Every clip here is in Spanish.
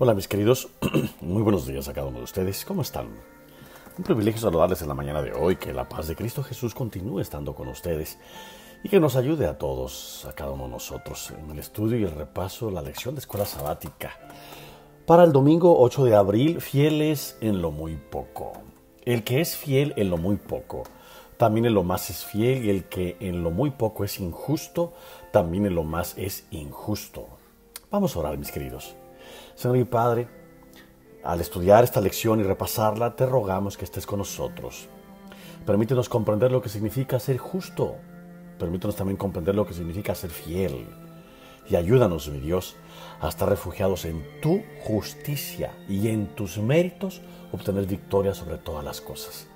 Hola mis queridos, muy buenos días a cada uno de ustedes, ¿cómo están? Un privilegio saludarles en la mañana de hoy, que la paz de Cristo Jesús continúe estando con ustedes y que nos ayude a todos, a cada uno de nosotros, en el estudio y el repaso de la lección de escuela sabática. Para el domingo 8 de abril, fieles en lo muy poco. El que es fiel en lo muy poco, también en lo más es fiel, y el que en lo muy poco es injusto, también en lo más es injusto. Vamos a orar, mis queridos. Señor y Padre, al estudiar esta lección y repasarla, te rogamos que estés con nosotros. Permítenos comprender lo que significa ser justo. Permítenos también comprender lo que significa ser fiel. Y ayúdanos, mi Dios, a estar refugiados en tu justicia y en tus méritos, obtener victoria sobre todas las cosas.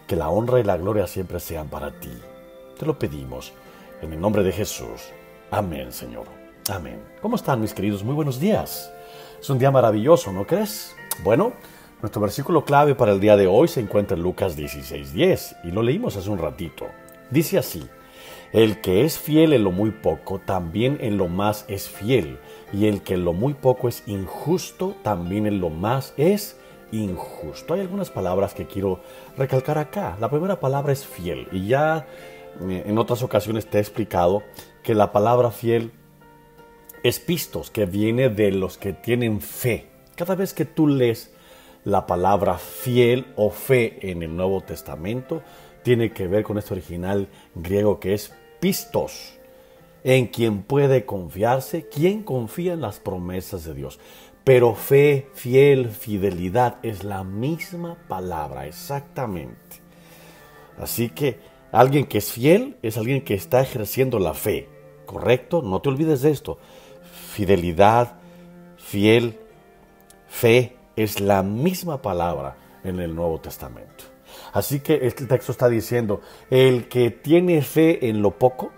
Que la honra y la gloria siempre sean para ti. Te lo pedimos en el nombre de Jesús. Amén, Señor. Amén. ¿Cómo están, mis queridos? Muy buenos días. Es un día maravilloso, ¿no crees? Bueno, nuestro versículo clave para el día de hoy se encuentra en Lucas 16:10 y lo leímos hace un ratito. Dice así: el que es fiel en lo muy poco, también en lo más es fiel, y el que en lo muy poco es injusto, también en lo más es injusto. Hay algunas palabras que quiero recalcar acá. La primera palabra es fiel, y ya en otras ocasiones te he explicado que la palabra fiel es pistos, que viene de los que tienen fe. Cada vez que tú lees la palabra fiel o fe en el Nuevo Testamento, tiene que ver con este original griego que es pistos, en quien puede confiarse, quien confía en las promesas de Dios. Pero fe, fiel, fidelidad es la misma palabra, exactamente. Así que alguien que es fiel es alguien que está ejerciendo la fe, ¿correcto? No te olvides de esto. Fidelidad, fiel, fe es la misma palabra en el Nuevo Testamento. Así que este texto está diciendo, el que tiene fe en lo poco,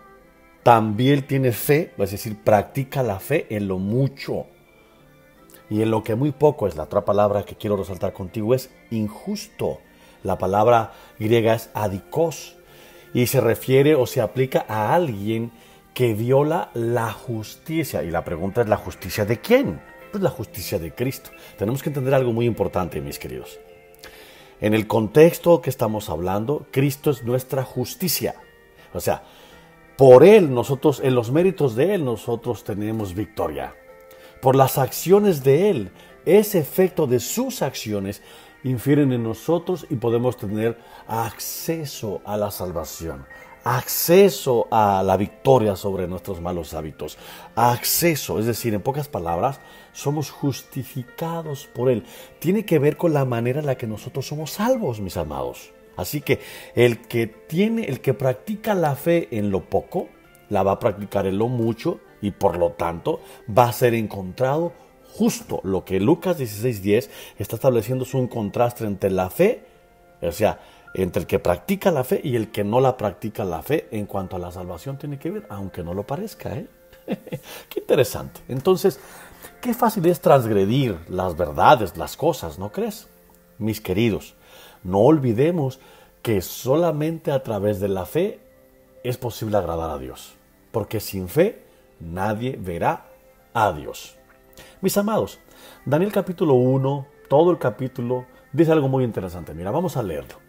también tiene fe, es decir, practica la fe en lo mucho. Y en lo que muy poco es, la otra palabra que quiero resaltar contigo es injusto. La palabra griega es adikos y se refiere o se aplica a alguien que viola la justicia. Y la pregunta es, ¿la justicia de quién? Pues la justicia de Cristo. Tenemos que entender algo muy importante, mis queridos. En el contexto que estamos hablando, Cristo es nuestra justicia. O sea, por Él nosotros, en los méritos de Él, nosotros tenemos victoria. Por las acciones de Él, ese efecto de sus acciones infieren en nosotros y podemos tener acceso a la salvación, acceso a la victoria sobre nuestros malos hábitos, acceso, es decir, en pocas palabras, somos justificados por Él. Tiene que ver con la manera en la que nosotros somos salvos, mis amados. Así que el que practica la fe en lo poco, la va a practicar en lo mucho y por lo tanto va a ser encontrado justo. Lo que Lucas 16:10 está estableciendo es un contraste entre la fe, o sea, entre el que practica la fe y el que no la practica la fe en cuanto a la salvación tiene que ver, aunque no lo parezca, ¿eh? Qué interesante. Entonces, qué fácil es transgredir las verdades, las cosas, ¿no crees? Mis queridos, no olvidemos que solamente a través de la fe es posible agradar a Dios, porque sin fe nadie verá a Dios. Mis amados, Daniel capítulo 1, todo el capítulo, dice algo muy interesante. Mira, vamos a leerlo.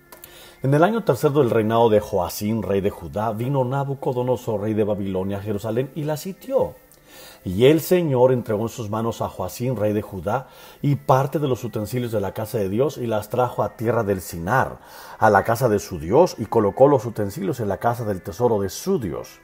En el año tercero del reinado de Joacim, rey de Judá, vino Nabucodonosor, rey de Babilonia, a Jerusalén y la sitió. Y el Señor entregó en sus manos a Joacim, rey de Judá, y parte de los utensilios de la casa de Dios, y las trajo a tierra del Sinar, a la casa de su Dios, y colocó los utensilios en la casa del tesoro de su Dios.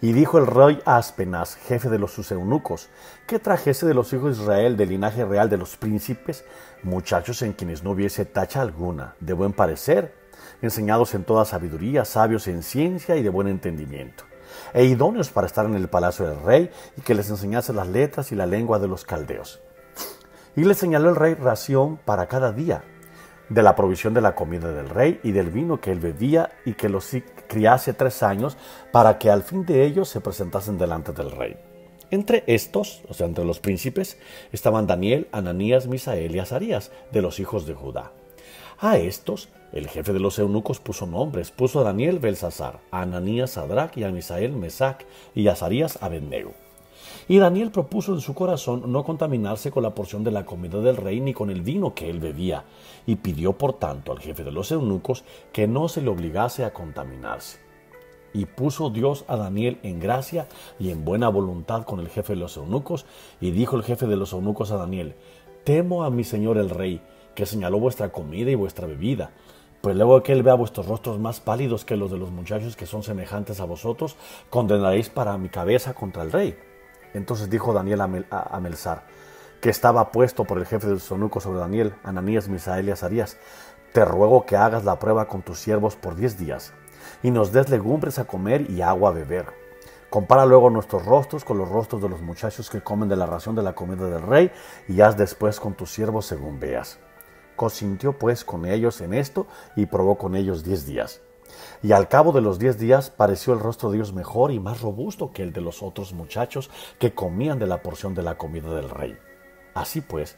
Y dijo el rey a Aspenaz, jefe de sus eunucos, que trajese de los hijos de Israel, del linaje real de los príncipes, muchachos en quienes no hubiese tacha alguna, de buen parecer, enseñados en toda sabiduría, sabios en ciencia y de buen entendimiento, e idóneos para estar en el palacio del rey, y que les enseñase las letras y la lengua de los caldeos. Y le señaló el rey ración para cada día, de la provisión de la comida del rey y del vino que él bebía, y que los criase 3 años, para que al fin de ellos se presentasen delante del rey. Entre estos, o sea, entre los príncipes, estaban Daniel, Ananías, Misael y Azarías, de los hijos de Judá. A estos, el jefe de los eunucos puso nombres. Puso a Daniel Belsasar, a Ananías Sadrach y a Misael Mesac y a Azarías Abednego. Y Daniel propuso en su corazón no contaminarse con la porción de la comida del rey ni con el vino que él bebía, y pidió por tanto al jefe de los eunucos que no se le obligase a contaminarse. Y puso Dios a Daniel en gracia y en buena voluntad con el jefe de los eunucos, y dijo el jefe de los eunucos a Daniel: temo a mi señor el rey, que señaló vuestra comida y vuestra bebida. Pues luego que él vea vuestros rostros más pálidos que los de los muchachos que son semejantes a vosotros, condenaréis para mi cabeza contra el rey. Entonces dijo Daniel a Melzar, que estaba puesto por el jefe de los eunucos sobre Daniel, Ananías, Misael y Azarías: te ruego que hagas la prueba con tus siervos por 10 días, y nos des legumbres a comer y agua a beber. Compara luego nuestros rostros con los rostros de los muchachos que comen de la ración de la comida del rey, y haz después con tus siervos según veas. Consintió pues con ellos en esto, y probó con ellos 10 días. Y al cabo de los 10 días pareció el rostro de ellos mejor y más robusto que el de los otros muchachos que comían de la porción de la comida del rey. Así pues,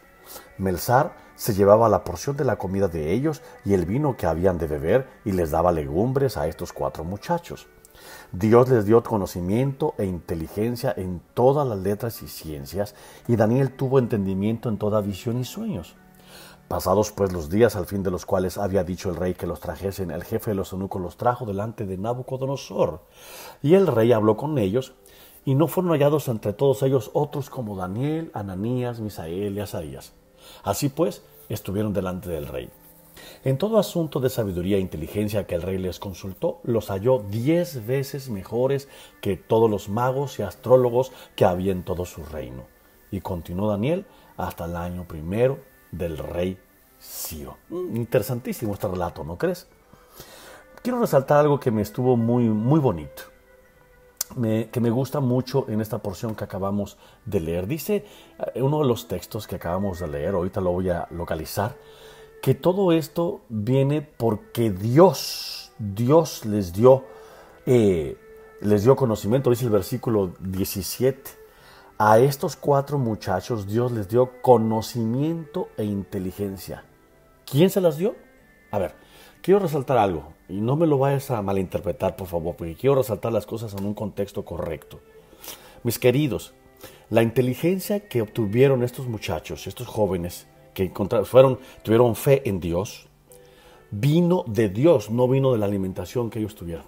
Melzar se llevaba la porción de la comida de ellos y el vino que habían de beber, y les daba legumbres a estos 4 muchachos. Dios les dio conocimiento e inteligencia en todas las letras y ciencias, y Daniel tuvo entendimiento en toda visión y sueños. Pasados pues los días, al fin de los cuales había dicho el rey que los trajesen, el jefe de los eunucos los trajo delante de Nabucodonosor. Y el rey habló con ellos, y no fueron hallados entre todos ellos otros como Daniel, Ananías, Misael y Azarías. Así pues, estuvieron delante del rey. En todo asunto de sabiduría e inteligencia que el rey les consultó, los halló 10 veces mejores que todos los magos y astrólogos que había en todo su reino. Y continuó Daniel hasta el año 1 del rey Ciro. Interesantísimo este relato, ¿no crees? Quiero resaltar algo que me estuvo muy bonito, que me gusta mucho en esta porción que acabamos de leer. Dice uno de los textos que acabamos de leer, ahorita lo voy a localizar, que todo esto viene porque Dios les dio conocimiento. Dice el versículo 17. A estos 4 muchachos Dios les dio conocimiento e inteligencia. ¿Quién se las dio? A ver, quiero resaltar algo, y no me lo vayas a malinterpretar, por favor, porque quiero resaltar las cosas en un contexto correcto. Mis queridos, la inteligencia que obtuvieron estos muchachos, estos jóvenes, que tuvieron fe en Dios, vino de Dios, no vino de la alimentación que ellos tuvieron.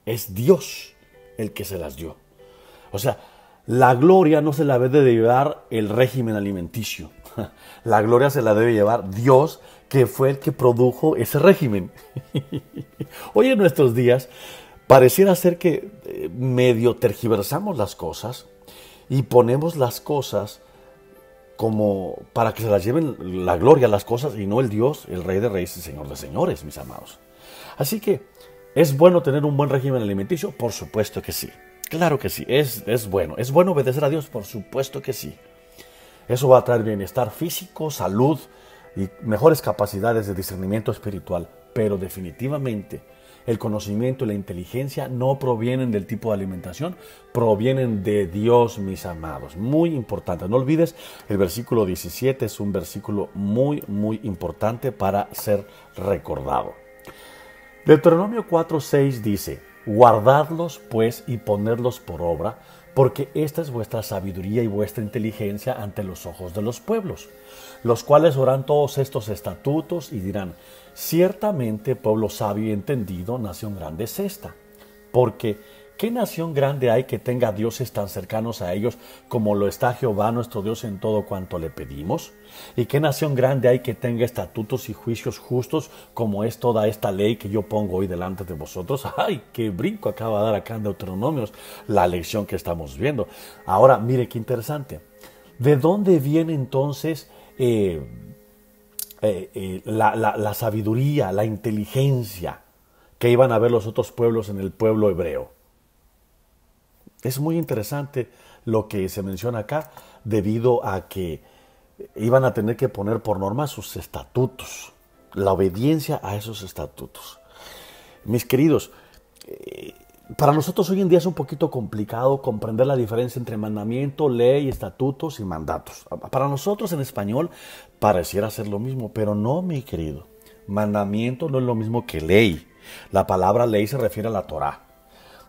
Es Dios el que se las dio. O sea, la gloria no se la debe de llevar el régimen alimenticio. La gloria se la debe llevar Dios, que fue el que produjo ese régimen. Hoy en nuestros días pareciera ser que medio tergiversamos las cosas y ponemos las cosas como para que se las lleven la gloria a las cosas y no el Dios, el Rey de Reyes y Señor de Señores, mis amados. Así que, ¿es bueno tener un buen régimen alimenticio? Por supuesto que sí. Claro que sí, es bueno. ¿Es bueno obedecer a Dios? Por supuesto que sí. Eso va a traer bienestar físico, salud y mejores capacidades de discernimiento espiritual. Pero definitivamente el conocimiento y la inteligencia no provienen del tipo de alimentación, provienen de Dios, mis amados. Muy importante. No olvides, el versículo 17 es un versículo muy importante para ser recordado. Deuteronomio 4:6 dice: guardadlos pues y ponedlos por obra, porque esta es vuestra sabiduría y vuestra inteligencia ante los ojos de los pueblos, los cuales oirán todos estos estatutos y dirán: ciertamente pueblo sabio y entendido, nación grande es esta. Porque ¿qué nación grande hay que tenga dioses tan cercanos a ellos como lo está Jehová nuestro Dios en todo cuanto le pedimos? ¿Y qué nación grande hay que tenga estatutos y juicios justos como es toda esta ley que yo pongo hoy delante de vosotros? ¡Ay, qué brinco acaba de dar acá en Deuteronomios la lección que estamos viendo! Ahora, mire qué interesante. ¿De dónde viene entonces la sabiduría, la inteligencia que iban a ver los otros pueblos en el pueblo hebreo? Es muy interesante lo que se menciona acá, debido a que iban a tener que poner por norma sus estatutos, la obediencia a esos estatutos. Mis queridos, para nosotros hoy en día es un poquito complicado comprender la diferencia entre mandamiento, ley, estatutos y mandatos. Para nosotros en español pareciera ser lo mismo, pero no, mi querido. Mandamiento no es lo mismo que ley. La palabra ley se refiere a la Torá.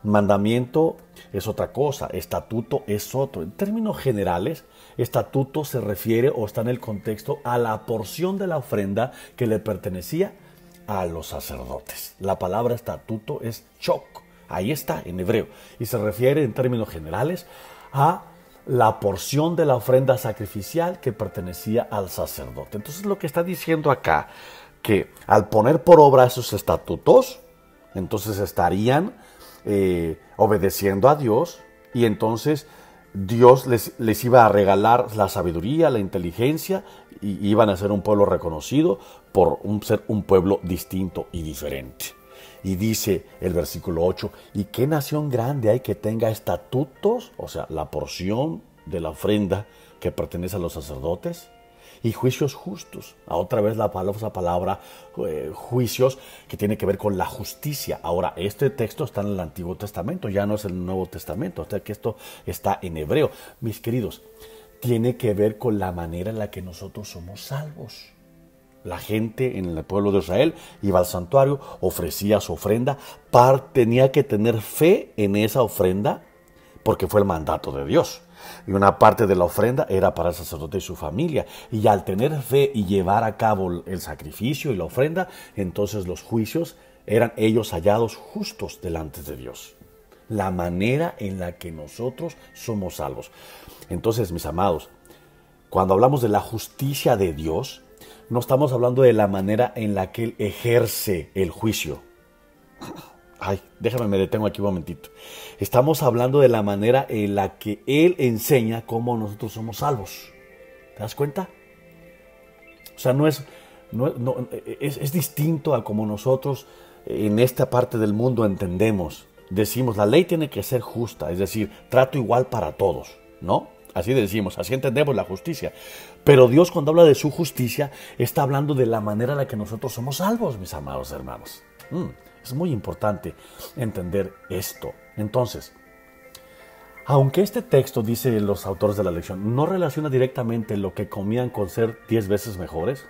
Mandamiento es otra cosa, estatuto es otro. En términos generales, estatuto se refiere o está en el contexto a la porción de la ofrenda que le pertenecía a los sacerdotes. La palabra estatuto es chok, ahí está en hebreo, y se refiere en términos generales a la porción de la ofrenda sacrificial que pertenecía al sacerdote. Entonces lo que está diciendo acá, que al poner por obra esos estatutos, entonces estarían obedeciendo a Dios, y entonces Dios les iba a regalar la sabiduría, la inteligencia, y iban a ser un pueblo reconocido por ser un pueblo distinto y diferente. Y dice el versículo 8, ¿y qué nación grande hay que tenga estatutos? O sea, la porción de la ofrenda que pertenece a los sacerdotes. Y juicios justos. Otra vez la palabra juicios, que tiene que ver con la justicia. Ahora, este texto está en el Antiguo Testamento, ya no es el Nuevo Testamento. O sea que esto está en hebreo. Mis queridos, tiene que ver con la manera en la que nosotros somos salvos. La gente en el pueblo de Israel iba al santuario, ofrecía su ofrenda, tenía que tener fe en esa ofrenda porque fue el mandato de Dios. Y una parte de la ofrenda era para el sacerdote y su familia. Y al tener fe y llevar a cabo el sacrificio y la ofrenda, entonces los juicios eran ellos hallados justos delante de Dios. La manera en la que nosotros somos salvos. Entonces, mis amados, cuando hablamos de la justicia de Dios, no estamos hablando de la manera en la que Él ejerce el juicio. Ay, déjame, me detengo aquí un momentito. Estamos hablando de la manera en la que Él enseña cómo nosotros somos salvos. ¿Te das cuenta? O sea, es distinto a como nosotros en esta parte del mundo entendemos. Decimos, la ley tiene que ser justa, es decir, trato igual para todos, ¿no? Así decimos, así entendemos la justicia. Pero Dios, cuando habla de su justicia, está hablando de la manera en la que nosotros somos salvos, mis amados hermanos. Es muy importante entender esto. Entonces, aunque este texto, dice los autores de la lección, no relaciona directamente lo que comían con ser 10 veces mejores,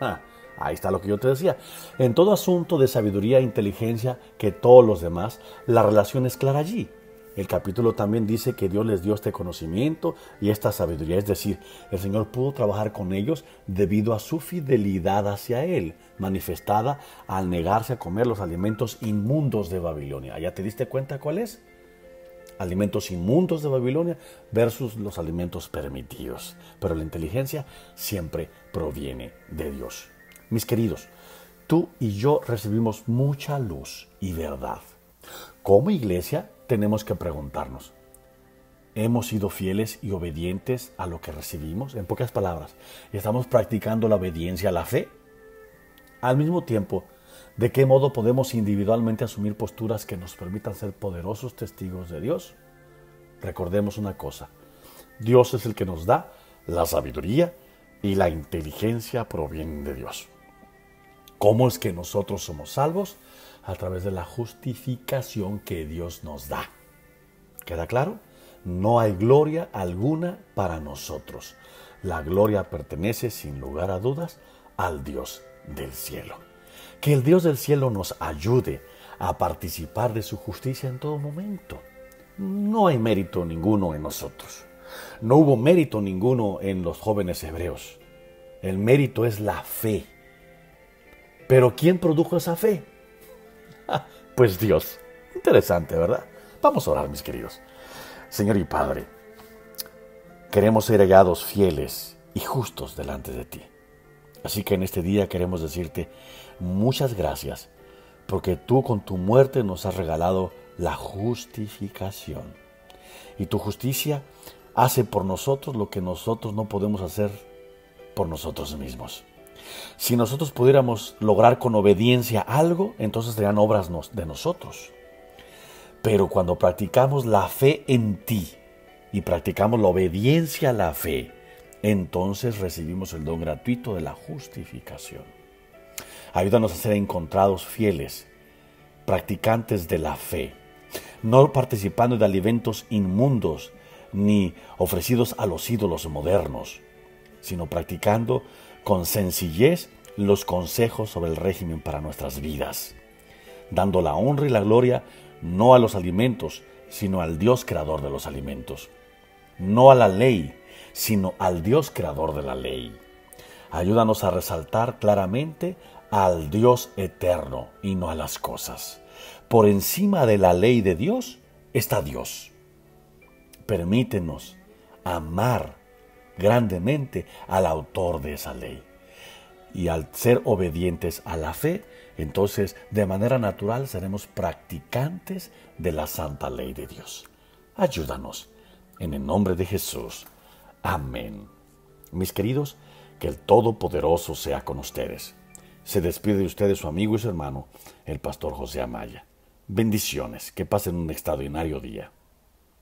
ahí está lo que yo te decía. En todo asunto de sabiduría e inteligencia que todos los demás, la relación es clara allí. El capítulo también dice que Dios les dio este conocimiento y esta sabiduría, es decir, el Señor pudo trabajar con ellos debido a su fidelidad hacia Él, manifestada al negarse a comer los alimentos inmundos de Babilonia. ¿Ya te diste cuenta cuál es? Alimentos inmundos de Babilonia versus los alimentos permitidos. Pero la inteligencia siempre proviene de Dios. Mis queridos, tú y yo recibimos mucha luz y verdad. Como iglesia tenemos que preguntarnos, ¿hemos sido fieles y obedientes a lo que recibimos? En pocas palabras, ¿estamos practicando la obediencia a la fe? Al mismo tiempo, ¿de qué modo podemos individualmente asumir posturas que nos permitan ser poderosos testigos de Dios? Recordemos una cosa, Dios es el que nos da la sabiduría y la inteligencia provienen de Dios. ¿Cómo es que nosotros somos salvos? A través de la justificación que Dios nos da. ¿Queda claro? No hay gloria alguna para nosotros. La gloria pertenece, sin lugar a dudas, al Dios del cielo. Que el Dios del cielo nos ayude a participar de su justicia en todo momento. No hay mérito ninguno en nosotros. No hubo mérito ninguno en los jóvenes hebreos. El mérito es la fe. ¿Pero quién produjo esa fe? Pues Dios. Interesante, ¿verdad? Vamos a orar, mis queridos. Señor y Padre, queremos ser hallados fieles y justos delante de ti. Así que en este día queremos decirte muchas gracias, porque tú con tu muerte nos has regalado la justificación. Y tu justicia hace por nosotros lo que nosotros no podemos hacer por nosotros mismos. Si nosotros pudiéramos lograr con obediencia algo, entonces serían obras de nosotros. Pero cuando practicamos la fe en ti y practicamos la obediencia a la fe, entonces recibimos el don gratuito de la justificación. Ayúdanos a ser encontrados fieles, practicantes de la fe, no participando de alimentos inmundos ni ofrecidos a los ídolos modernos, sino practicando con sencillez los consejos sobre el régimen para nuestras vidas, dando la honra y la gloria no a los alimentos, sino al Dios creador de los alimentos. No a la ley, sino al Dios creador de la ley. Ayúdanos a resaltar claramente al Dios eterno y no a las cosas. Por encima de la ley de Dios está Dios. Permítenos amar grandemente al autor de esa ley. Y al ser obedientes a la fe, entonces de manera natural seremos practicantes de la santa ley de Dios. Ayúdanos. En el nombre de Jesús. Amén. Mis queridos, que el Todopoderoso sea con ustedes. Se despide de ustedes su amigo y su hermano, el pastor José Amaya. Bendiciones, que pasen un extraordinario día.